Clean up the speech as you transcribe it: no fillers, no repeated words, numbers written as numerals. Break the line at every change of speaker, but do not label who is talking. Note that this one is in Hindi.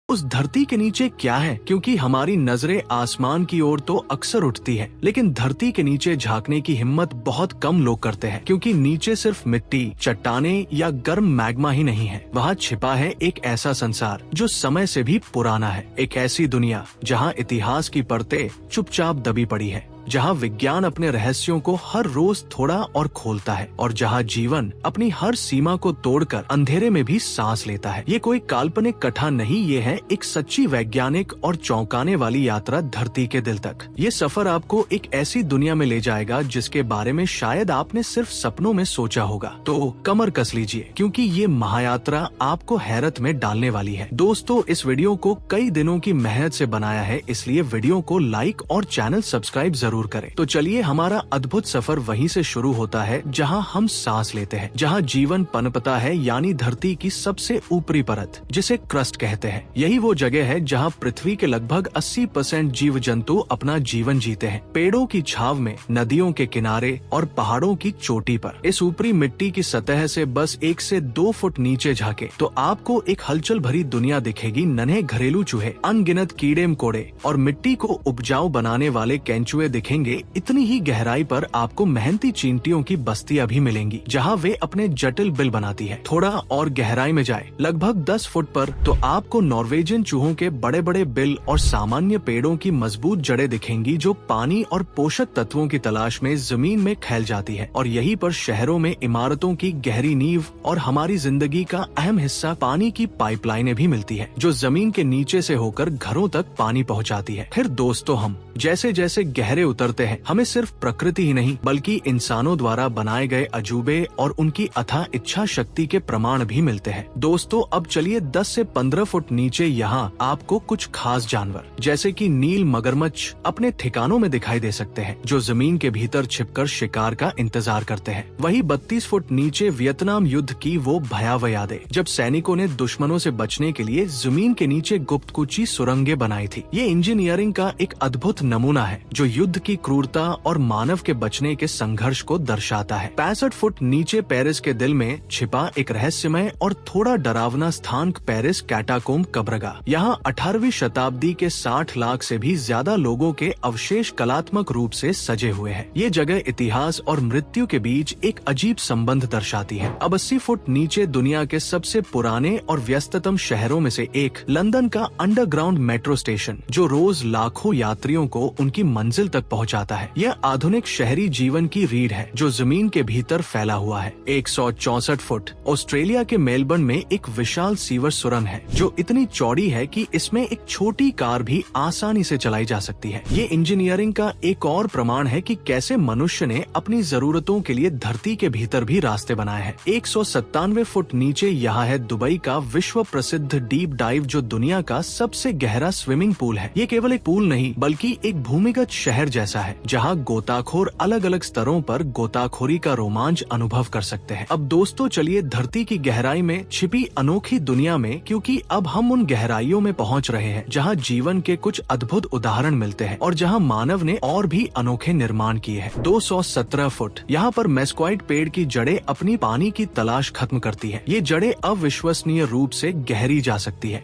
उस धरती के नीचे क्या है, क्योंकि हमारी नजरें आसमान की ओर तो अक्सर उठती है, लेकिन धरती के नीचे झांकने की हिम्मत बहुत कम लोग करते हैं, क्योंकि नीचे सिर्फ मिट्टी, चट्टाने या गर्म मैग्मा ही नहीं है। वहाँ छिपा है एक ऐसा संसार जो समय से भी पुराना है, एक ऐसी दुनिया जहाँ इतिहास की परतें चुपचाप दबी पड़ी है, जहाँ विज्ञान अपने रहस्यों को हर रोज थोड़ा और खोलता है, और जहाँ जीवन अपनी हर सीमा को तोड़कर अंधेरे में भी सांस लेता है। ये कोई काल्पनिक कथा नहीं, ये है एक सच्ची वैज्ञानिक और चौंकाने वाली यात्रा धरती के दिल तक। ये सफर आपको एक ऐसी दुनिया में ले जाएगा जिसके बारे में शायद आपने सिर्फ सपनों में सोचा होगा। तो कमर कस लीजिए, क्योंकि ये महायात्रा आपको हैरत में डालने वाली है। दोस्तों, इस वीडियो को कई दिनों की मेहनत से बनाया है, इसलिए वीडियो को लाइक और चैनल सब्सक्राइब जरूर करें। तो चलिए, हमारा अद्भुत सफर वहीं से शुरू होता है जहां हम सांस लेते हैं, जहां जीवन पनपता है, यानी धरती की सबसे ऊपरी परत, जिसे क्रस्ट कहते हैं। यही वो जगह है जहां पृथ्वी के लगभग 80% जीव जंतु अपना जीवन जीते हैं, पेड़ों की छाव में, नदियों के किनारे और पहाड़ों की चोटी पर। इस ऊपरी मिट्टी की सतह से बस 1 से 2 फुट नीचे झांके तो आपको एक हलचल भरी दुनिया दिखेगी। नन्हे घरेलू चूहे, अनगिनत कीड़े मकोड़े और मिट्टी को उपजाऊ बनाने वाले केंचुए दिखेंगे। इतनी ही गहराई पर आपको मेहनती चींटियों की बस्तियां भी मिलेंगी, जहां वे अपने जटिल बिल बनाती है। थोड़ा और गहराई में जाए, लगभग 10 फुट पर, तो आपको नॉर्वेजियन चूहों के बड़े बड़े बिल और सामान्य पेड़ों की मजबूत जड़ें दिखेंगी, जो पानी और पोषक तत्वों की तलाश में जमीन में फैल जाती है। और यहीं पर शहरों में इमारतों की गहरी नींव और हमारी जिंदगी का अहम हिस्सा पानी की पाइपलाइनें भी मिलती है, जो जमीन के नीचे से होकर घरों तक पानी पहुंचाती है। फिर दोस्तों, हम जैसे जैसे गहरे उतरते हैं, हमें सिर्फ प्रकृति ही नहीं बल्कि इंसानों द्वारा बनाए गए अजूबे और उनकी अथाह इच्छा शक्ति के प्रमाण भी मिलते हैं। दोस्तों, अब चलिए 10 से 15 फुट नीचे यहाँ आपको कुछ खास जानवर जैसे कि नील मगरमच्छ अपने ठिकानों में दिखाई दे सकते हैं, जो जमीन के भीतर छिपकर शिकार का इंतजार करते हैं। वही 32 फुट नीचे वियतनाम युद्ध की वो भयावह यादें, जब सैनिकों ने दुश्मनों से बचने के लिए जमीन के नीचे गुप्तकुची सुरंगें बनाई थी। ये इंजीनियरिंग का एक अद्भुत नमूना है, जो युद्ध की क्रूरता और मानव के बचने के संघर्ष को दर्शाता है। 65 फुट नीचे पेरिस के दिल में छिपा एक रहस्यमय और थोड़ा डरावना स्थान, पेरिस कैटाकोम्ब कब्रगाह। यहाँ 18वीं शताब्दी के 60 लाख से भी ज्यादा लोगों के अवशेष कलात्मक रूप से सजे हुए हैं। ये जगह इतिहास और मृत्यु के बीच एक अजीब संबंध दर्शाती है। अब 80 फुट नीचे दुनिया के सबसे पुराने और व्यस्ततम शहरों में से एक, लंदन का अंडरग्राउंड मेट्रो स्टेशन, जो रोज लाखों यात्रियों को उनकी मंजिल तक पहुंचाता है। यह आधुनिक शहरी जीवन की रीढ़ है, जो जमीन के भीतर फैला हुआ है। 164 फुट ऑस्ट्रेलिया के मेलबर्न में एक विशाल सीवर सुरंग है, जो इतनी चौड़ी है कि इसमें एक छोटी कार भी आसानी से चलाई जा सकती है। ये इंजीनियरिंग का एक और प्रमाण है कि कैसे मनुष्य ने अपनी जरूरतों के लिए धरती के भीतर भी रास्ते बनाए हैं। 197 फुट नीचे यहाँ है दुबई का विश्व प्रसिद्ध डीप डाइव, जो दुनिया का सबसे गहरा स्विमिंग पूल है। ये केवल एक पूल नहीं बल्कि एक भूमिगत शहर जैसा है, जहाँ गोताखोर अलग अलग स्तरों पर गोताखोरी का रोमांच अनुभव कर सकते हैं। अब दोस्तों, चलिए धरती की गहराई में छिपी अनोखी दुनिया में, क्योंकि अब हम उन गहराइयों में पहुंच रहे हैं जहां जीवन के कुछ अद्भुत उदाहरण मिलते हैं और जहां मानव ने और भी अनोखे निर्माण किए हैं। 217 फुट यहाँ पर मेस्क्वाइट पेड़ की जड़ें अपनी पानी की तलाश खत्म करती है। ये जड़ें अविश्वसनीय रूप से गहरी जा सकती है,